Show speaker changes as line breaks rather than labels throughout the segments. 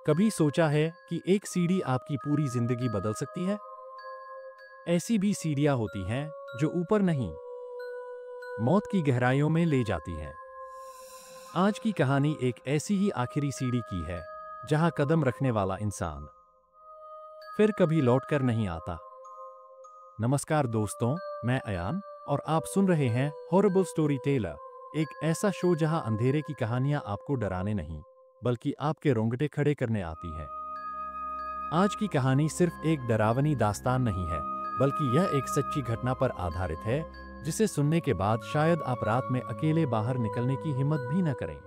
कभी सोचा है कि एक सीढ़ी आपकी पूरी जिंदगी बदल सकती है? ऐसी भी सीढ़ियां होती हैं जो ऊपर नहीं, मौत की गहराइयों में ले जाती हैं। आज की कहानी एक ऐसी ही आखिरी सीढ़ी की है जहां कदम रखने वाला इंसान फिर कभी लौटकर नहीं आता। नमस्कार दोस्तों, मैं अयान और आप सुन रहे हैं हॉरिबल स्टोरी टेलर, एक ऐसा शो जहां अंधेरे की कहानियां आपको डराने नहीं बल्कि आपके रोंगटे खड़े करने आती हैं। आज की कहानी सिर्फ एक डरावनी दास्तान नहीं है, बल्कि यह एक सच्ची घटना पर आधारित है जिसे सुनने के बाद शायद आप रात में अकेले बाहर निकलने की हिम्मत भी न करें।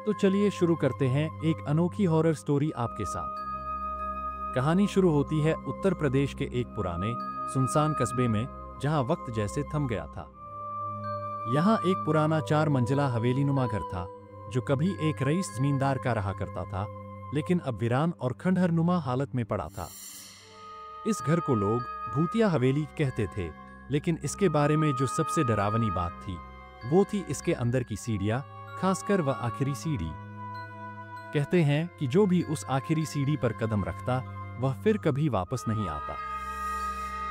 तो चलिए शुरू करते हैं एक अनोखी हॉरर स्टोरी आपके साथ। कहानी शुरू होती है उत्तर प्रदेश के एक पुराने सुनसान कस्बे में जहां वक्त जैसे थम गया था। यहां एक पुराना 4 मंजिला हवेलीनुमा घर था जो कभी एक रईस जमींदार का रहा करता था, लेकिन अब वीरान और खंडहरनुमा हालत में पड़ा था। इस घर को लोग भूतिया हवेली कहते थे, लेकिन इसके बारे में जो सबसे डरावनी बात थी वो थी इसके अंदर की सीढ़ियां, खासकर वह आखिरी सीढ़ी। कहते हैं कि जो भी उस आखिरी सीढ़ी पर कदम रखता वह फिर कभी वापस नहीं आता।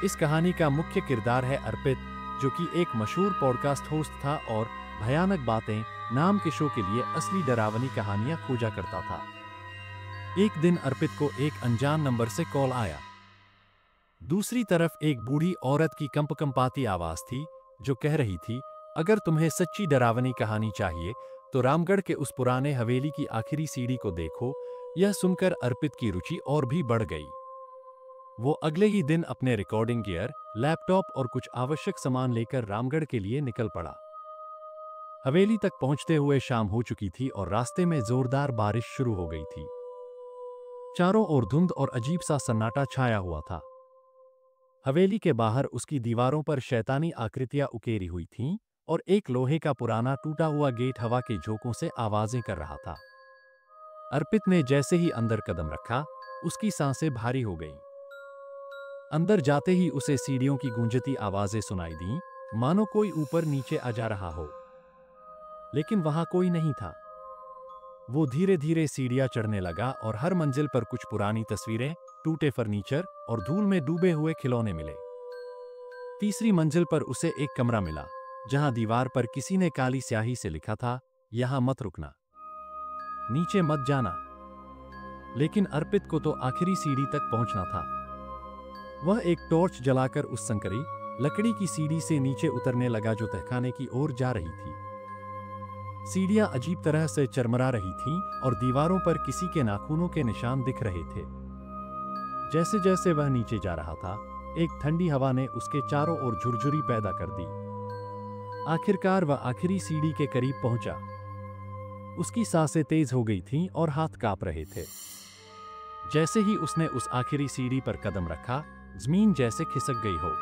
इस कहानी का मुख्य किरदार है अर्पित, जो कि एक मशहूर पॉडकास्ट होस्ट था और भयानक बातें नाम के शो के लिए असली डरावनी कहानियां खोजा करता था। एक दिन अर्पित को एक अनजान नंबर से कॉल आया। दूसरी तरफ एक बूढ़ी औरत की कंपकंपाती आवाज थी जो कह रही थी, अगर तुम्हें सच्ची डरावनी कहानी चाहिए तो रामगढ़ के उस पुराने हवेली की आखिरी सीढ़ी को देखो। यह सुनकर अर्पित की रुचि और भी बढ़ गई। वो अगले ही दिन अपने रिकॉर्डिंग गियर, लैपटॉप और कुछ आवश्यक सामान लेकर रामगढ़ के लिए निकल पड़ा। हवेली तक पहुंचते हुए शाम हो चुकी थी और रास्ते में जोरदार बारिश शुरू हो गई थी। चारों ओर धुंध और अजीब सा सन्नाटा छाया हुआ था। हवेली के बाहर उसकी दीवारों पर शैतानी आकृतियां उकेरी हुई थीं और एक लोहे का पुराना टूटा हुआ गेट हवा के झोंकों से आवाजें कर रहा था। अर्पित ने जैसे ही अंदर कदम रखा, उसकी सांसें भारी हो गईं। अंदर जाते ही उसे सीढ़ियों की गूंजती आवाजें सुनाई दीं, मानो कोई ऊपर नीचे आ जा रहा हो। लेकिन वहां कोई नहीं था। वो धीरे धीरे सीढ़ियां चढ़ने लगा और हर मंजिल पर कुछ पुरानी तस्वीरें, टूटे फर्नीचर और धूल में डूबे हुए खिलौने मिले। तीसरी मंजिल पर उसे एक कमरा मिला जहां दीवार पर किसी ने काली स्याही से लिखा था, यहां मत रुकना, नीचे मत जाना। लेकिन अर्पित को तो आखिरी सीढ़ी तक पहुंचना था। वह एक टॉर्च जलाकर उस संकरी लकड़ी की सीढ़ी से नीचे उतरने लगा जो तहखाने की ओर जा रही थी। सीढ़ियां अजीब तरह से चरमरा रही थीं और दीवारों पर किसी के नाखूनों के निशान दिख रहे थे। जैसे जैसे वह नीचे जा रहा था, एक ठंडी हवा ने उसके चारों ओर झुरझुरी पैदा कर दी। आखिरकार वह आखिरी सीढ़ी के करीब पहुंचा। उसकी सांसें तेज हो गई थीं और हाथ कांप रहे थे। जैसे ही उसने उस आखिरी सीढ़ी पर कदम रखा, जमीन जैसे खिसक गई हो।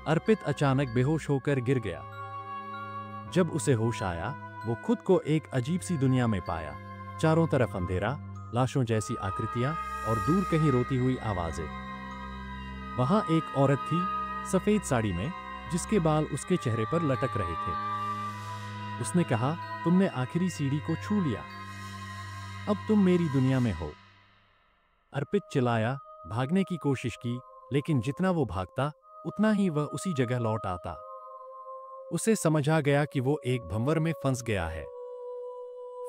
अर्पित अचानक बेहोश होकर गिर गया। जब उसे होश आया, वो खुद को एक अजीब सी दुनिया में पाया। चारों तरफ अंधेरा, लाशों जैसी आकृतियां और दूर कहीं रोती हुई आवाजें। वहां एक औरत थी, सफेद साड़ी में, जिसके बाल उसके चेहरे पर लटक रहे थे। उसने कहा, तुमने आखिरी सीढ़ी को छू लिया, अब तुम मेरी दुनिया में हो। अर्पित चिल्लाया, भागने की कोशिश की, लेकिन जितना वो भागता उतना ही वह उसी जगह लौट आता। उसे समझ आ गया कि वो एक भंवर में फंस गया है।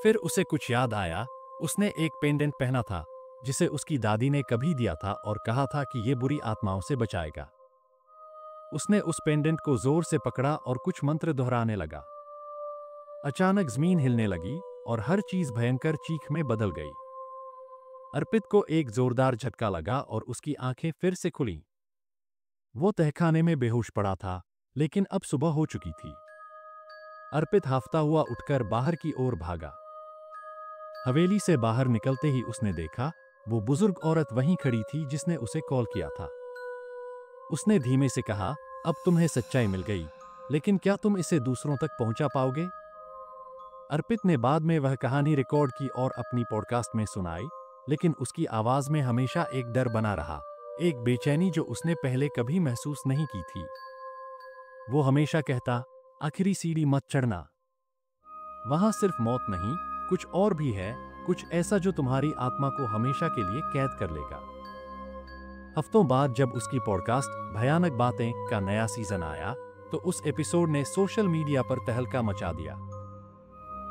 फिर उसे कुछ याद आया। उसने एक पेंडेंट पहना था जिसे उसकी दादी ने कभी दिया था और कहा था कि ये बुरी आत्माओं से बचाएगा। उसने उस पेंडेंट को जोर से पकड़ा और कुछ मंत्र दोहराने लगा। अचानक जमीन हिलने लगी और हर चीज भयंकर चीख में बदल गई। अर्पित को एक जोरदार झटका लगा और उसकी आंखें फिर से खुलीं। वो तहखाने में बेहोश पड़ा था, लेकिन अब सुबह हो चुकी थी। अर्पित हांफता हुआ उठकर बाहर की ओर भागा। हवेली से बाहर निकलते ही उसने देखा, वो बुजुर्ग औरत वहीं खड़ी थी जिसने उसे कॉल किया था। उसने धीमे से कहा, अब तुम्हें सच्चाई मिल गई, लेकिन क्या तुम इसे दूसरों तक पहुंचा पाओगे? अर्पित ने बाद में वह कहानी रिकॉर्ड की और अपनी पॉडकास्ट में सुनाई, लेकिन उसकी आवाज में हमेशा एक डर बना रहा, एक बेचैनी जो उसने पहले कभी महसूस नहीं की थी। वो हमेशा कहता, आखिरी सीढ़ी मत चढ़ना, वहां सिर्फ मौत नहीं, कुछ और भी है, कुछ ऐसा जो तुम्हारी आत्मा को हमेशा के लिए कैद कर लेगा। हफ्तों बाद जब उसकी पॉडकास्ट भयानक बातें का नया सीजन आया, तो उस एपिसोड ने सोशल मीडिया पर तहलका मचा दिया।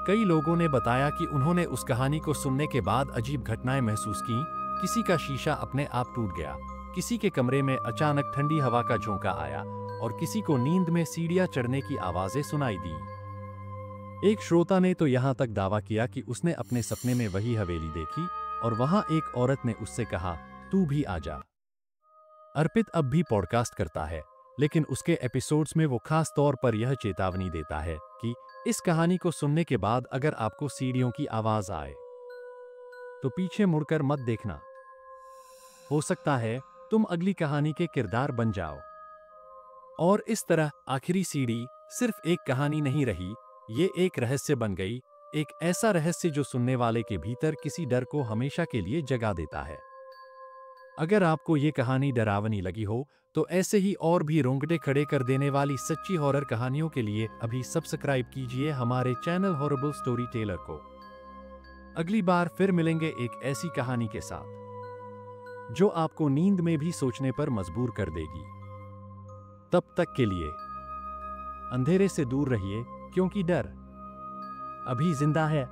कई लोगों ने बताया कि उन्होंने उस कहानी को सुनने के बाद अजीब घटनाएं महसूस की। किसी का शीशा अपने आप टूट गया, किसी के कमरे में अचानक ठंडी हवा का झोंका आया और किसी को नींद में सीढ़ियां चढ़ने की आवाजें सुनाई दी। एक श्रोता ने तो यहां तक दावा किया कि उसने अपने सपने में वही हवेली देखी और वहां एक औरत ने उससे कहा, तू भी आ जा। अर्पित अब भी पॉडकास्ट करता है, लेकिन उसके एपिसोड्स में वो खास तौर पर यह चेतावनी देता है कि इस कहानी को सुनने के बाद अगर आपको सीढ़ियों की आवाज आए तो पीछे मुड़कर मत देखना। हो सकता है तुम अगली कहानी के किरदार बन जाओ। और इस तरह आखिरी सीढ़ी सिर्फ एक कहानी नहीं रही, ये एक रहस्य बन गई, एक ऐसा रहस्य जो सुनने वाले के भीतर किसी डर को हमेशा के लिए जगा देता है। अगर आपको ये कहानी डरावनी लगी हो तो ऐसे ही और भी रोंगटे खड़े कर देने वाली सच्ची हॉरर कहानियों के लिए अभी सब्सक्राइब कीजिए हमारे चैनल हॉरिबल स्टोरी टेलर को। अगली बार फिर मिलेंगे एक ऐसी कहानी के साथ जो आपको नींद में भी सोचने पर मजबूर कर देगी। तब तक के लिए अंधेरे से दूर रहिए, क्योंकि डर अभी जिंदा है।